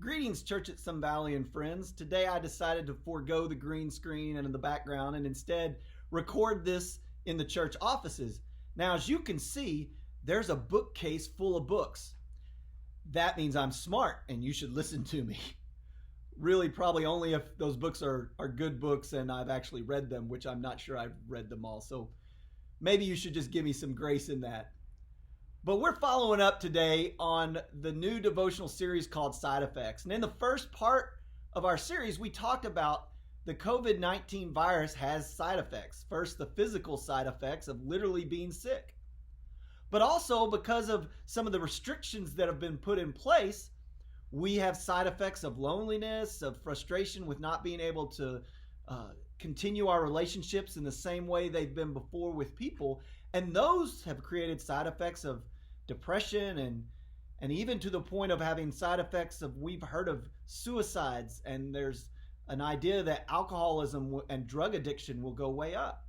Greetings, Church at Sun Valley and friends. Today I decided to forego the green screen and in the background and instead record this in the church offices. Now, as you can see, there's a bookcase full of books. That means I'm smart and you should listen to me. Really, probably only if those books are good books and I've actually read them, which I'm not sure I've read them all. So maybe you should just give me some grace in that. But we're following up today on the new devotional series called Side Effects. And in the first part of our series, we talked about the COVID-19 virus has side effects. First, the physical side effects of literally being sick. But also, because of some of the restrictions that have been put in place, we have side effects of loneliness, of frustration with not being able to continue our relationships in the same way they've been before with people. And those have created side effects of depression and even to the point of having side effects of, we've heard of suicides, and there's an idea that alcoholism and drug addiction will go way up.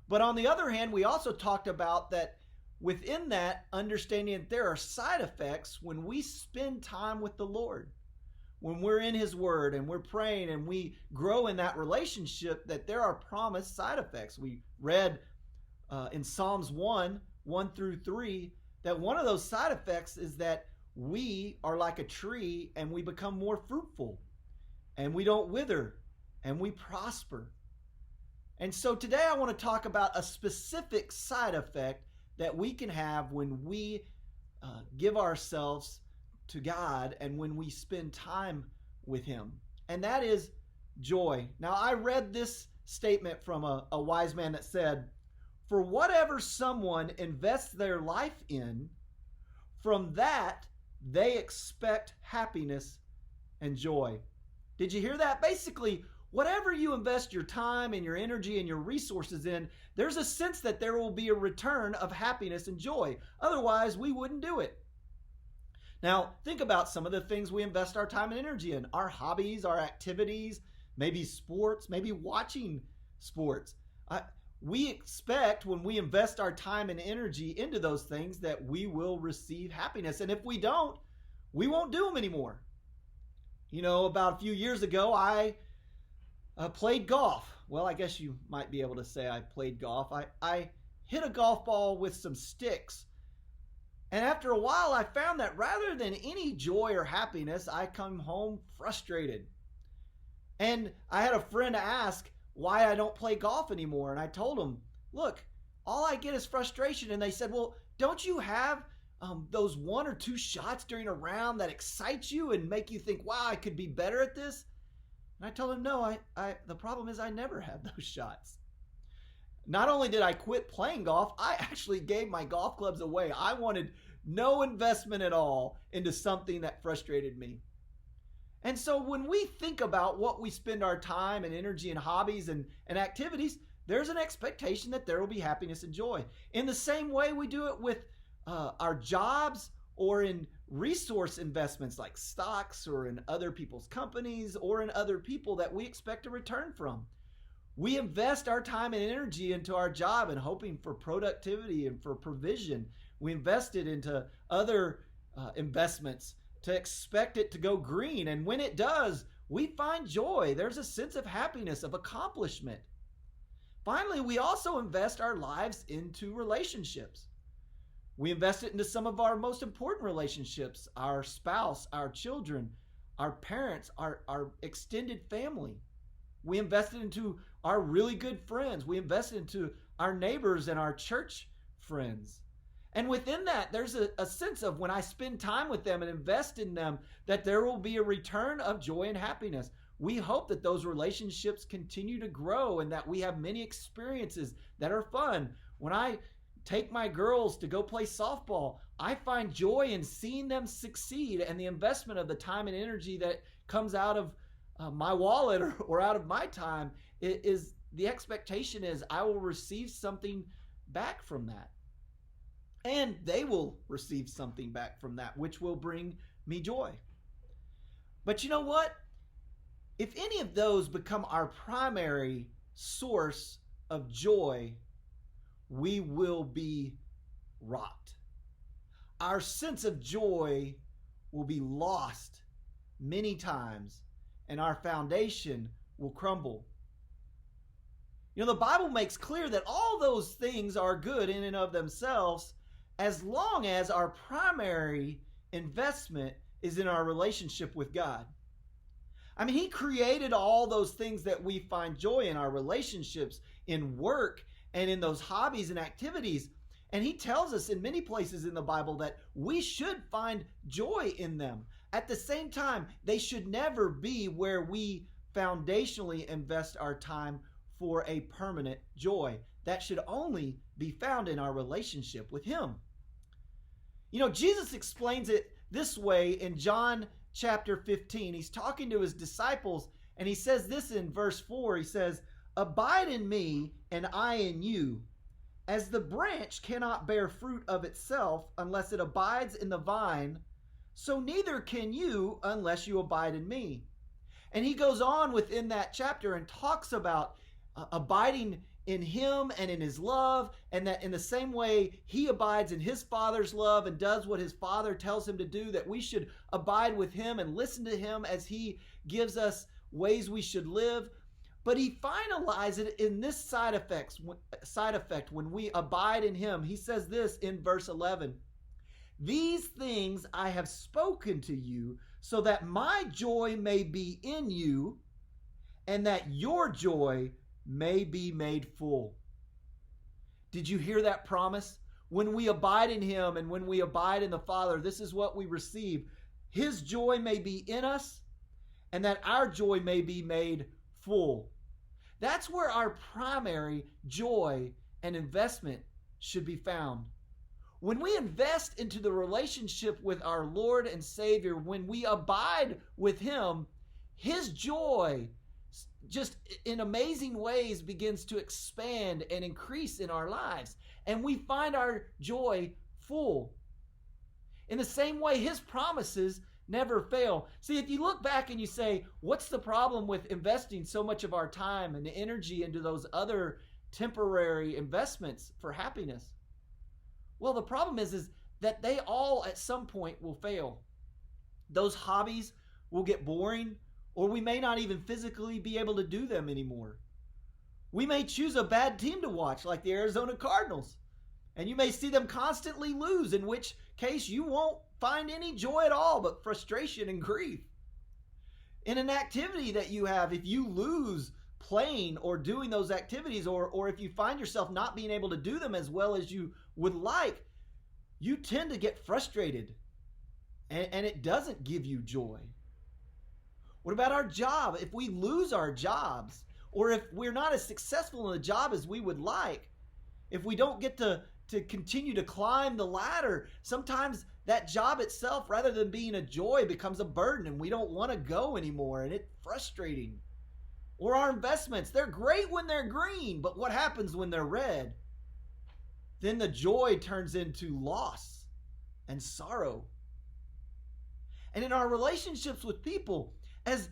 But on the other hand, we also talked about that within that, understanding that there are side effects when we spend time with the Lord. When we're in His Word and we're praying and we grow in that relationship, that there are promised side effects. We read in Psalms 1 through 3, that one of those side effects is that we are like a tree and we become more fruitful and we don't wither and we prosper. And so today I want to talk about a specific side effect that we can have when we give ourselves to God and when we spend time with Him. And that is joy. Now, I read this statement from a wise man that said, "For whatever someone invests their life in, from that they expect happiness and joy." Did you hear that? Basically, whatever you invest your time and your energy and your resources in, there's a sense that there will be a return of happiness and joy. Otherwise, we wouldn't do it. Now, think about some of the things we invest our time and energy in. Our hobbies, our activities, maybe sports, maybe watching sports. We expect when we invest our time and energy into those things that we will receive happiness. And if we don't, we won't do them anymore. You know, about a few years ago, I played golf. Well, I guess you might be able to say I played golf. I hit a golf ball with some sticks. And after a while, I found that rather than any joy or happiness, I come home frustrated. And I had a friend ask why I don't play golf anymore. And I told him, look, all I get is frustration. And they said, well, don't you have those one or two shots during a round that excite you and make you think, wow, I could be better at this? And I told him, no, the problem is I never have those shots. Not only did I quit playing golf, I actually gave my golf clubs away. I wanted no investment at all into something that frustrated me. And so when we think about what we spend our time and energy and hobbies and activities, there's an expectation that there will be happiness and joy. In the same way we do it with our jobs or in resource investments like stocks or in other people's companies or in other people that we expect a return from. We invest our time and energy into our job and hoping for productivity and for provision. We invest it into other investments to expect it to go green. And when it does, we find joy. There's a sense of happiness, of accomplishment. Finally, we also invest our lives into relationships. We invest it into some of our most important relationships, our spouse, our children, our parents, our extended family. We invest it into our really good friends. We invest it into our neighbors and our church friends. And within that, there's a sense of when I spend time with them and invest in them, that there will be a return of joy and happiness. We hope that those relationships continue to grow and that we have many experiences that are fun. When I take my girls to go play softball, I find joy in seeing them succeed, and the investment of the time and energy that comes out of my wallet or out of my time is the expectation is I will receive something back from that. And they will receive something back from that, which will bring me joy. But you know what? If any of those become our primary source of joy, we will be rocked. Our sense of joy will be lost many times, and our foundation will crumble. You know, the Bible makes clear that all those things are good in and of themselves as long as our primary investment is in our relationship with God. I mean, He created all those things that we find joy in, our relationships, in work, and in those hobbies and activities. And He tells us in many places in the Bible that we should find joy in them. At the same time, they should never be where we foundationally invest our time for a permanent joy. That should only be found in our relationship with Him. You know, Jesus explains it this way in John chapter 15. He's talking to His disciples, and He says this in verse 4. He says, "Abide in me, and I in you. As the branch cannot bear fruit of itself unless it abides in the vine, so neither can you unless you abide in me." And He goes on within that chapter and talks about abiding in Him and in His love, and that in the same way He abides in His Father's love and does what His Father tells Him to do, that we should abide with Him and listen to Him as He gives us ways we should live. But He finalizes it in this side effect when we abide in Him. He says this in verse 11, "These things I have spoken to you, so that my joy may be in you, and that your joy may be made full." Did you hear that promise? When we abide in Him and when we abide in the Father, this is what we receive. His joy may be in us, and that our joy may be made full. That's where our primary joy and investment should be found. When we invest into the relationship with our Lord and Savior, when we abide with Him, His joy just in amazing ways begins to expand and increase in our lives. And we find our joy full. In the same way, His promises never fail. See, if you look back and you say, what's the problem with investing so much of our time and energy into those other temporary investments for happiness? Well, the problem is that they all at some point will fail. Those hobbies will get boring, or we may not even physically be able to do them anymore. We may choose a bad team to watch, like the Arizona Cardinals, and you may see them constantly lose, in which case you won't find any joy at all but frustration and grief. In an activity that you have, if you lose playing or doing those activities, or if you find yourself not being able to do them as well as you would like, you tend to get frustrated, and it doesn't give you joy. What about our job? If we lose our jobs, or if we're not as successful in the job as we would like, if we don't get to continue to climb the ladder, sometimes that job itself, rather than being a joy, becomes a burden, and we don't want to go anymore, and it's frustrating. Or our investments, they're great when they're green, but what happens when they're red? Then the joy turns into loss and sorrow. And in our relationships with people, as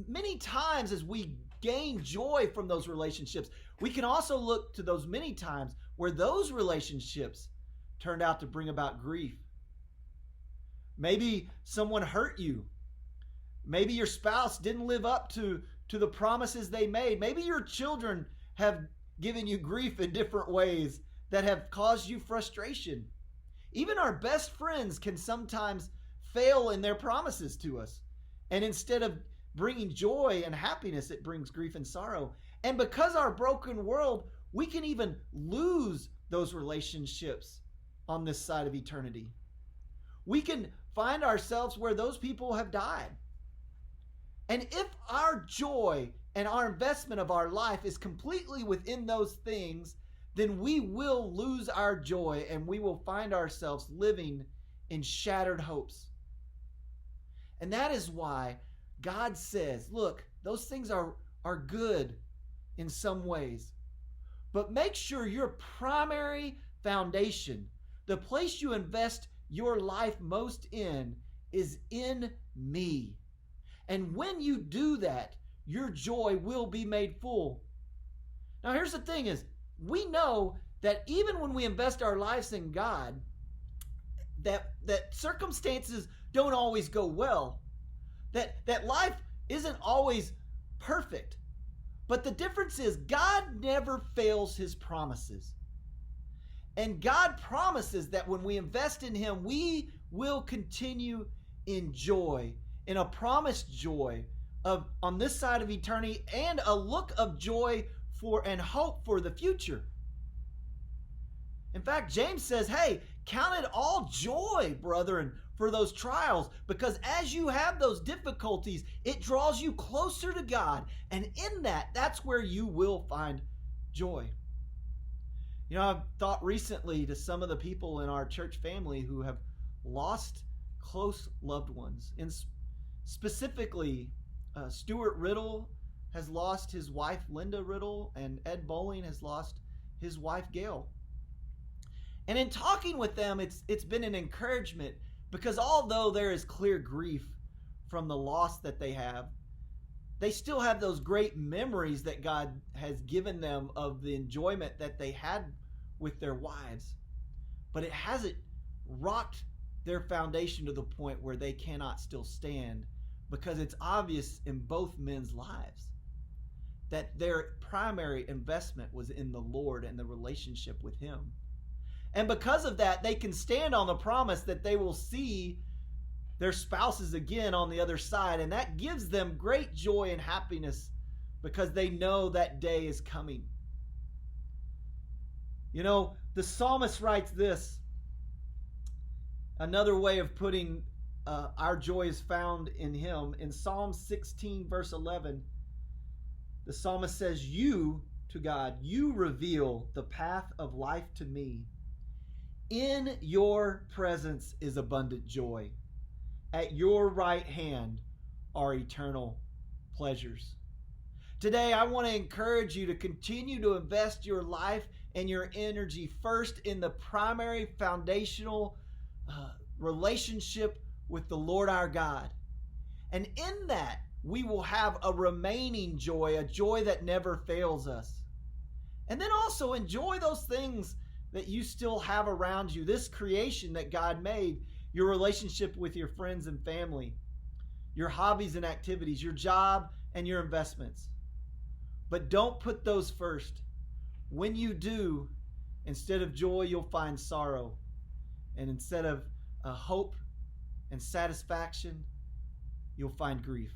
many times as we gain joy from those relationships, we can also look to those many times where those relationships turned out to bring about grief. Maybe someone hurt you. Maybe your spouse didn't live up to the promises they made. Maybe your children have given you grief in different ways that have caused you frustration. Even our best friends can sometimes fail in their promises to us. And instead of bringing joy and happiness, it brings grief and sorrow. And because our broken world, we can even lose those relationships on this side of eternity. We can find ourselves where those people have died. And if our joy and our investment of our life is completely within those things, then we will lose our joy and we will find ourselves living in shattered hopes. And that is why God says, look, those things are good in some ways, but make sure your primary foundation, the place you invest your life most in, is in me. And when you do that, your joy will be made full. Now here's the thing is, we know that even when we invest our lives in God, that circumstances don't always go well. that life isn't always perfect. But the difference is God never fails his promises. And God promises that when we invest in him, we will continue in joy, in a promised joy of on this side of eternity, and a look of joy for and hope for the future. In fact, James says, hey, count it all joy, brethren, for those trials, because as you have those difficulties, it draws you closer to God. And in that's where you will find joy. You know, I've thought recently to some of the people in our church family who have lost close loved ones. And specifically, Stuart Riddle has lost his wife, Linda Riddle, and Ed Bowling has lost his wife, Gail. And in talking with them, it's been an encouragement, because although there is clear grief from the loss that they still have those great memories that God has given them of the enjoyment that they had with their wives. But it hasn't rocked their foundation to the point where they cannot still stand, because it's obvious in both men's lives that their primary investment was in the Lord and the relationship with him. And because of that, they can stand on the promise that they will see their spouses again on the other side. And that gives them great joy and happiness, because they know that day is coming. You know, the psalmist writes this. Another way of putting our joy is found in him. In Psalm 16, verse 11, the psalmist says, you, to God, you reveal the path of life to me. In your presence is abundant joy. At your right hand are eternal pleasures. Today, I want to encourage you to continue to invest your life and your energy first in the primary foundational relationship with the Lord our God. And in that, we will have a remaining joy, a joy that never fails us. And then also enjoy those things that you still have around you, this creation that God made, your relationship with your friends and family, your hobbies and activities, your job and your investments. But don't put those first. When you do, instead of joy, you'll find sorrow. And instead of hope and satisfaction, you'll find grief.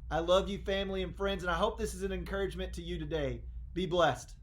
I love you, family and friends, and I hope this is an encouragement to you today. Be blessed.